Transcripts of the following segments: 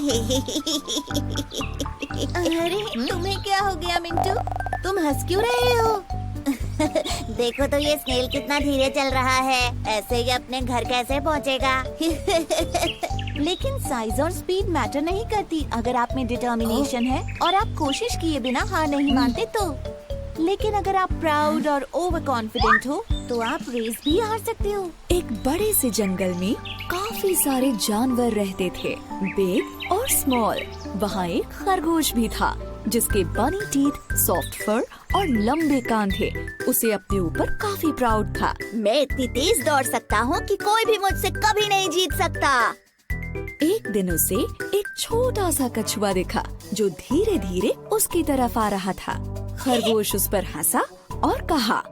अरे तुम्हें क्या हो गया मिंटू? तुम हंस क्यों रहे हो? देखो तो ये स्नेल कितना धीरे चल रहा है। ऐसे ही अपने घर कैसे पहुंचेगा? लेकिन साइज और स्पीड मैटर नहीं करती अगर आप में डिटर्मिनेशन है और आप कोशिश किए बिना हार नहीं मानते तो। लेकिन अगर आप प्राउड और ओवर कॉन्फिडेंट हो तो आप रेस भी हार सकते हो। एक बड़े से जंगल में काफी सारे जानवर रहते थे, बिग और स्मॉल। वहाँ एक खरगोश भी था जिसके बनी टीथ, सॉफ्ट फर और लंबे कान थे। उसे अपने ऊपर काफी प्राउड था। मैं इतनी तेज दौड़ सकता हूँ कि कोई भी मुझसे कभी नहीं जीत सकता। एक दिन उसे एक छोटा सा कछुआ दिखा जो धीरे धीरे उसकी तरफ आ रहा था। खरगोश उस पर हंसा और कहा,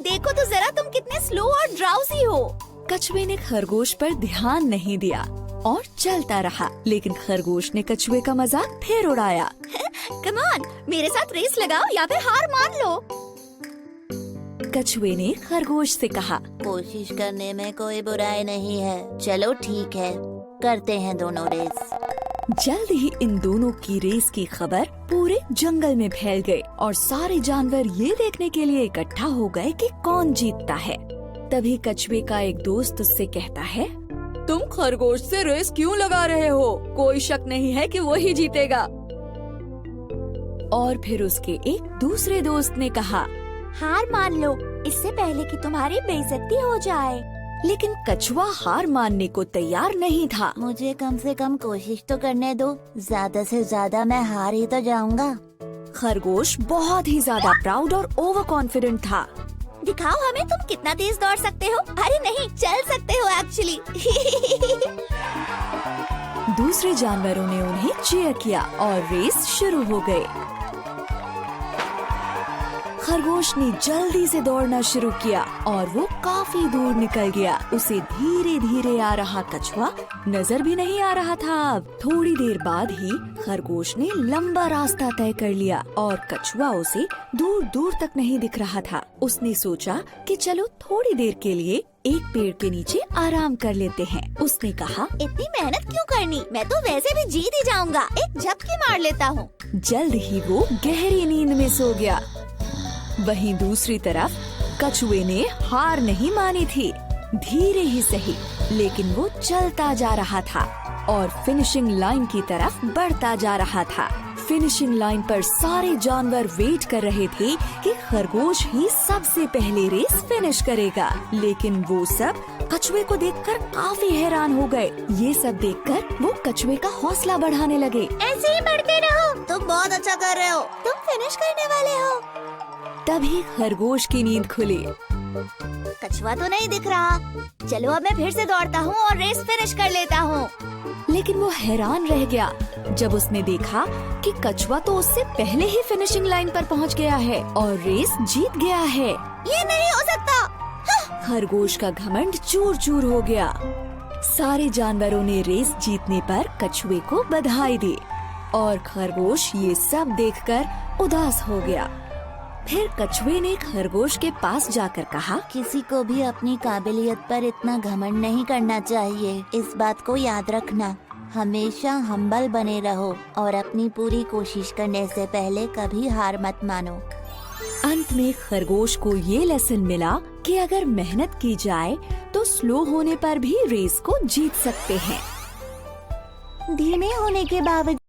देखो तो जरा तुम कितने स्लो और ड्राउजी हो। कछुए ने खरगोश पर ध्यान नहीं दिया और चलता रहा, लेकिन खरगोश ने कछुए का मजाक फिर उड़ाया। कम ऑन, मेरे साथ रेस लगाओ या फिर हार मान लो। कछुए ने खरगोश से कहा, कोशिश करने में कोई बुराई नहीं है। चलो ठीक है, करते हैं दोनों रेस। जल्द ही इन दोनों की रेस की खबर पूरे जंगल में फैल गई और सारे जानवर ये देखने के लिए इकट्ठा हो गए कि कौन जीतता है। तभी कछुए का एक दोस्त उससे कहता है, तुम खरगोश से रेस क्यों लगा रहे हो? कोई शक नहीं है कि वही जीतेगा। और फिर उसके एक दूसरे दोस्त ने कहा, हार मान लो इससे पहले कि तुम्हारी बेइज्जती हो जाए। लेकिन कछुआ हार मानने को तैयार नहीं था। मुझे कम से कम कोशिश तो करने दो, ज्यादा से ज्यादा मैं हार ही तो जाऊंगा। खरगोश बहुत ही ज्यादा प्राउड और ओवर कॉन्फिडेंट था। दिखाओ हमें तुम कितना तेज दौड़ सकते हो। अरे नहीं, चल सकते हो एक्चुअली। दूसरे जानवरों ने उन्हें चीयर किया और रेस शुरू हो गई। खरगोश ने जल्दी से दौड़ना शुरू किया और वो काफी दूर निकल गया। उसे धीरे धीरे आ रहा कछुआ नजर भी नहीं आ रहा था। अब थोड़ी देर बाद ही खरगोश ने लंबा रास्ता तय कर लिया और कछुआ उसे दूर दूर तक नहीं दिख रहा था। उसने सोचा कि चलो थोड़ी देर के लिए एक पेड़ के नीचे आराम कर लेते हैं। उसने कहा, इतनी मेहनत क्यों करनी, मैं तो वैसे भी जीत ही जाऊंगा। एक झपकी मार लेता हूँ। जल्द ही वो गहरी नींद में सो गया। वहीं दूसरी तरफ कछुए ने हार नहीं मानी थी। धीरे ही सही, लेकिन वो चलता जा रहा था और फिनिशिंग लाइन की तरफ बढ़ता जा रहा था। फिनिशिंग लाइन पर सारे जानवर वेट कर रहे थे कि खरगोश ही सबसे पहले रेस फिनिश करेगा। लेकिन वो सब कछुए को देखकर काफी हैरान हो गए। ये सब देखकर वो कछुए का हौसला बढ़ाने लगे। ऐसे ही बढ़ते रहो, तुम बहुत अच्छा कर रहे हो, तुम फिनिश करने वाले हो। तभी खरगोश की नींद खुली। कछुआ तो नहीं दिख रहा। चलो अब मैं फिर से दौड़ता हूँ और रेस फिनिश कर लेता हूँ। लेकिन वो हैरान रह गया जब उसने देखा कि कछुआ तो उससे पहले ही फिनिशिंग लाइन पर पहुँच गया है और रेस जीत गया है। ये नहीं हो सकता। खरगोश का घमंड चूर चूर हो गया। सारे जानवरों ने रेस जीतने पर कछुए को बधाई दी और खरगोश ये सब देखकर उदास हो गया। फिर कछुए ने खरगोश के पास जाकर कहा, किसी को भी अपनी काबिलियत पर इतना घमंड नहीं करना चाहिए। इस बात को याद रखना, हमेशा हम्बल बने रहो और अपनी पूरी कोशिश करने से पहले कभी हार मत मानो। अंत में खरगोश को ये लेसन मिला कि अगर मेहनत की जाए तो स्लो होने पर भी रेस को जीत सकते हैं। धीमे होने के बावजूद